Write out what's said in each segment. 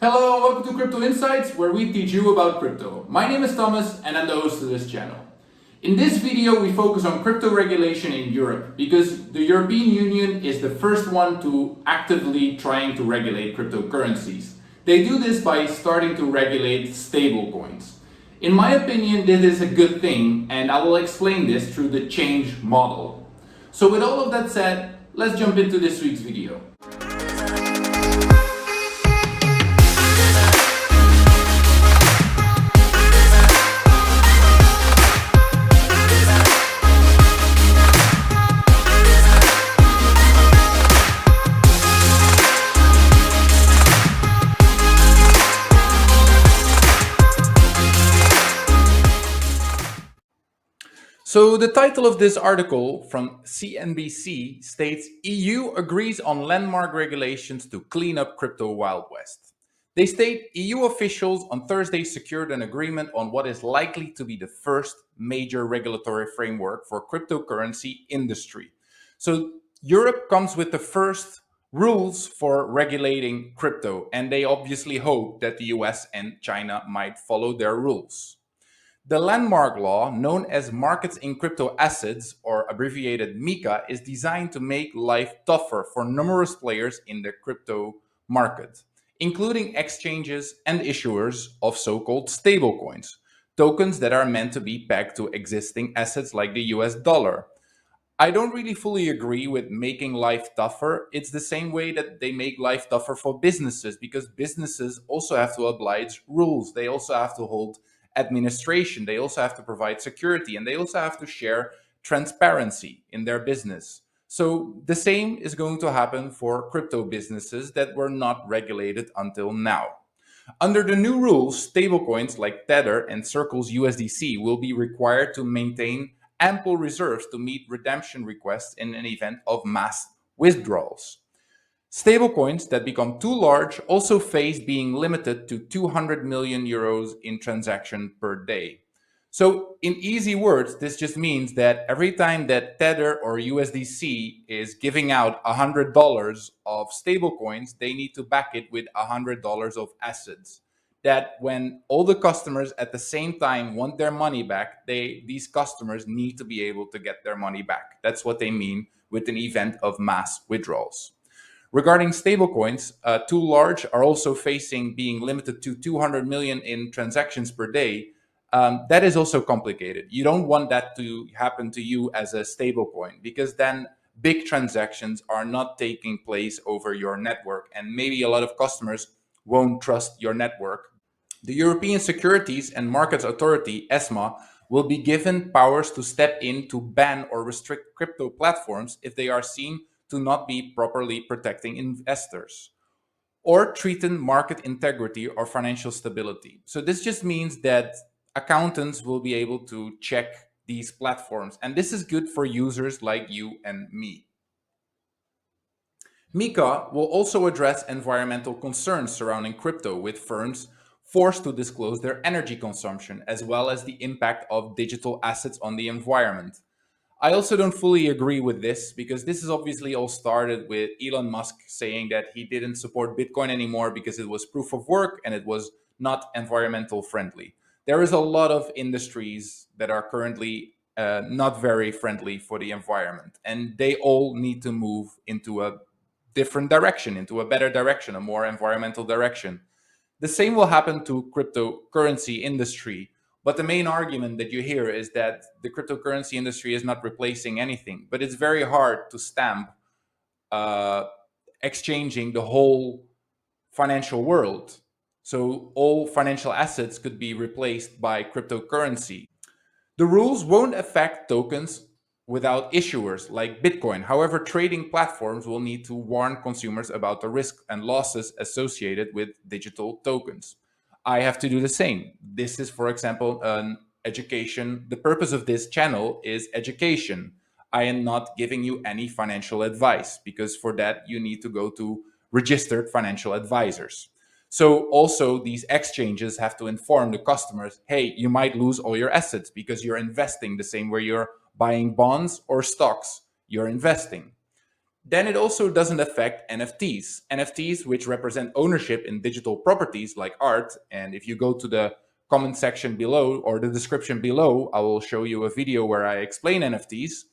Hello, welcome to Crypto Insights, where we teach you about crypto. My name is Thomas and I'm the host of this channel. In this video, we focus on crypto regulation in Europe because the European Union is the first one to actively trying to regulate cryptocurrencies. They do this by starting to regulate stablecoins. In my opinion, this is a good thing, and I will explain this through the change model. So with all of that said, let's jump into this week's video. So the title of this article from CNBC states EU agrees on landmark regulations to clean up crypto Wild West. They state EU officials on Thursday secured an agreement on what is likely to be the first major regulatory framework for cryptocurrency industry. So Europe comes with the first rules for regulating crypto, and they obviously hope that the US and China might follow their rules. The landmark law, known as Markets in Crypto Assets, or abbreviated MiCA, is designed to make life tougher for numerous players in the crypto market, including exchanges and issuers of so-called stablecoins, tokens that are meant to be pegged to existing assets like the US dollar. I don't really fully agree with making life tougher. It's the same way that they make life tougher for businesses, because businesses also have to oblige rules. They also have to hold administration. They also have to provide security, and they also have to share transparency in their business. So the same is going to happen for crypto businesses that were not regulated until now. Under the new rules, stablecoins like Tether and Circle's USDC will be required to maintain ample reserves to meet redemption requests in an event of mass withdrawals. Stablecoins that become too large also face being limited to 200 million euros in transaction per day. So in easy words, this just means that every time that Tether or USDC is giving out $100 of stablecoins, they need to back it with $100 of assets. That when all the customers at the same time want their money back, these customers need to be able to get their money back. That's what they mean with an event of mass withdrawals. Regarding stablecoins, too large are also facing being limited to 200 million in transactions per day. That is also complicated. You don't want that to happen to you as a stablecoin, because then big transactions are not taking place over your network, and maybe a lot of customers won't trust your network. The European Securities and Markets Authority, ESMA, will be given powers to step in to ban or restrict crypto platforms if they are seen to not be properly protecting investors or treating market integrity or financial stability. So this just means that accountants will be able to check these platforms, and this is good for users like you and me. MiCA will also address environmental concerns surrounding crypto, with firms forced to disclose their energy consumption, as well as the impact of digital assets on the environment. I also don't fully agree with this, because this is obviously all started with Elon Musk saying that he didn't support Bitcoin anymore because it was proof of work and it was not environmental friendly. There is a lot of industries that are currently not very friendly for the environment, and they all need to move into a different direction, into a better direction, a more environmental direction. The same will happen to cryptocurrency industry. But the main argument that you hear is that the cryptocurrency industry is not replacing anything. But it's very hard to stamp exchanging the whole financial world. So all financial assets could be replaced by cryptocurrency. The rules won't affect tokens without issuers like Bitcoin. However, trading platforms will need to warn consumers about the risk and losses associated with digital tokens. I have to do the same. This is, for example, an education. The purpose of this channel is education. I am not giving you any financial advice, because for that you need to go to registered financial advisors. So also these exchanges have to inform the customers, hey, you might lose all your assets because you're investing the same way you're buying bonds or stocks, you're investing. Then it also doesn't affect NFTs. NFTs, which represent ownership in digital properties like art. And if you go to the comment section below or the description below, I will show you a video where I explain NFTs,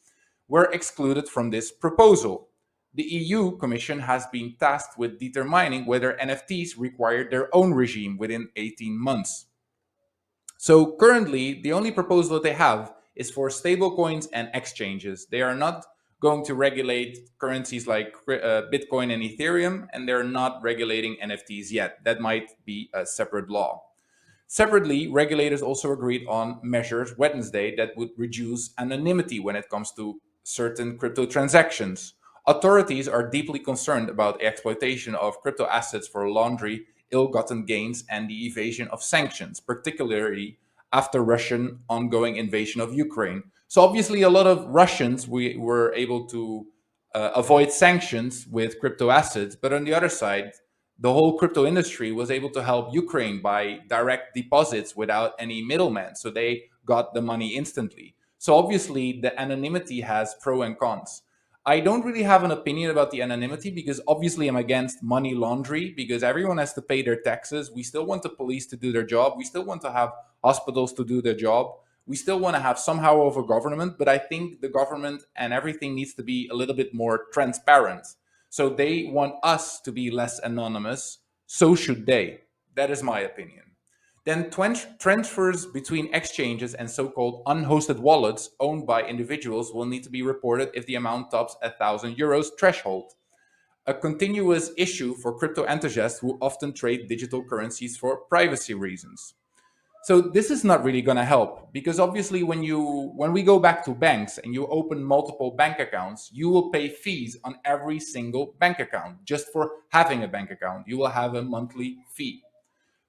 were excluded from this proposal. The EU Commission has been tasked with determining whether NFTs require their own regime within 18 months. So currently, the only proposal that they have is for stablecoins and exchanges. They are not going to regulate currencies like Bitcoin and Ethereum, and they're not regulating NFTs yet. That might be a separate law. Separately, regulators also agreed on measures Wednesday that would reduce anonymity when it comes to certain crypto transactions. Authorities are deeply concerned about the exploitation of crypto assets for laundry, ill-gotten gains, and the evasion of sanctions, particularly after Russian ongoing invasion of Ukraine. So obviously, a lot of Russians were able to avoid sanctions with crypto assets, but on the other side, the whole crypto industry was able to help Ukraine by direct deposits without any middleman. So they got the money instantly. So obviously, the anonymity has pro and cons. I don't really have an opinion about the anonymity because obviously I'm against money laundering because everyone has to pay their taxes. We still want the police to do their job. We still want to have hospitals to do their job. We still want to have somehow of a government, but I think the government and everything needs to be a little bit more transparent. So they want us to be less anonymous. So should they. That is my opinion. Then transfers between exchanges and so-called unhosted wallets owned by individuals will need to be reported if the amount tops €1,000 threshold. A continuous issue for crypto enthusiasts who often trade digital currencies for privacy reasons. So this is not really going to help because obviously when we go back to banks and you open multiple bank accounts, you will pay fees on every single bank account just for having a bank account. You will have a monthly fee.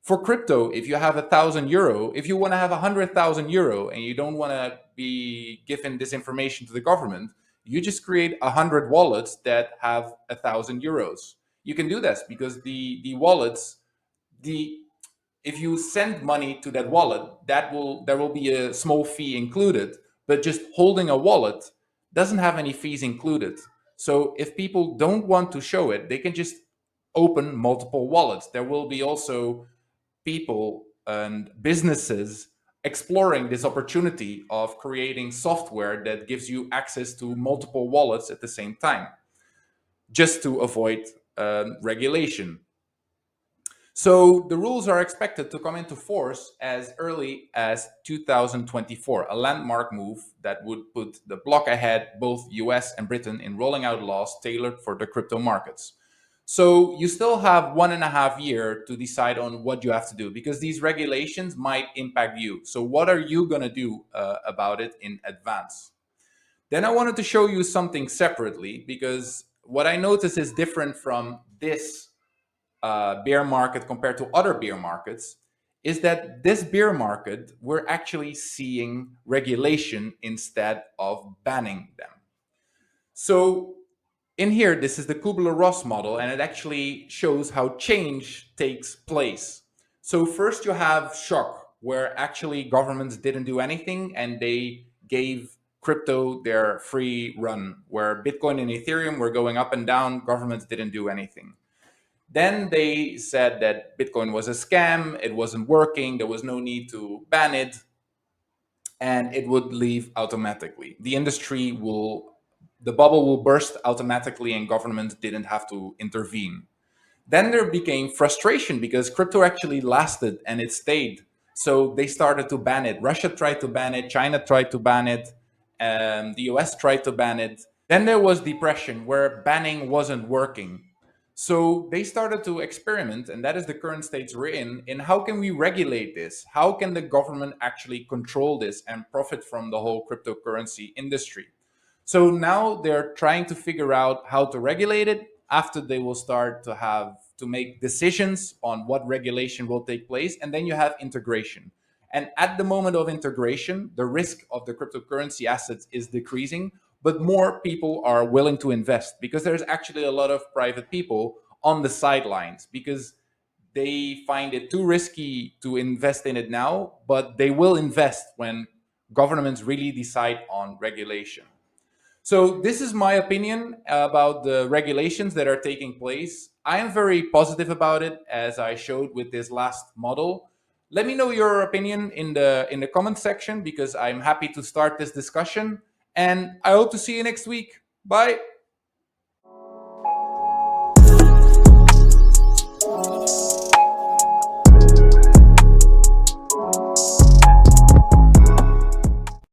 For crypto, if you have €1,000, if you want to have €100,000 and you don't want to be giving this information to the government, you just create 100 wallets that have €1,000. You can do this because the wallets, the if you send money to that wallet, there will be a small fee included. But just holding a wallet doesn't have any fees included. So if people don't want to show it, they can just open multiple wallets. There will be also people and businesses exploring this opportunity of creating software that gives you access to multiple wallets at the same time, just to avoid regulation. So the rules are expected to come into force as early as 2024, a landmark move that would put the block ahead both US and Britain in rolling out laws tailored for the crypto markets. So you still have 1.5 years to decide on what you have to do because these regulations might impact you. So what are you going to do about it in advance? Then I wanted to show you something separately because what I notice is different from this bear market compared to other bear markets is that this bear market, we're actually seeing regulation instead of banning them. So in here, this is the Kubler-Ross model, and it actually shows how change takes place. So first you have shock, where actually governments didn't do anything and they gave crypto their free run, where Bitcoin and Ethereum were going up and down, governments didn't do anything. Then they said that Bitcoin was a scam, it wasn't working, there was no need to ban it, and it would leave automatically. The bubble will burst automatically, and governments didn't have to intervene. Then there became frustration because crypto actually lasted and it stayed. So they started to ban it. Russia tried to ban it, China tried to ban it, the US tried to ban it. Then there was depression where banning wasn't working. So they started to experiment, and that is the current stage we're in how can we regulate this? How can the government actually control this and profit from the whole cryptocurrency industry? So now they're trying to figure out how to regulate it. After they will start to have to make decisions on what regulation will take place, and then you have integration. And at the moment of integration, the risk of the cryptocurrency assets is decreasing, but more people are willing to invest because there's actually a lot of private people on the sidelines because they find it too risky to invest in it now, but they will invest when governments really decide on regulation. So this is my opinion about the regulations that are taking place. I am very positive about it, as I showed with this last model. Let me know your opinion in the comment section, because I'm happy to start this discussion. And I hope to see you next week. Bye.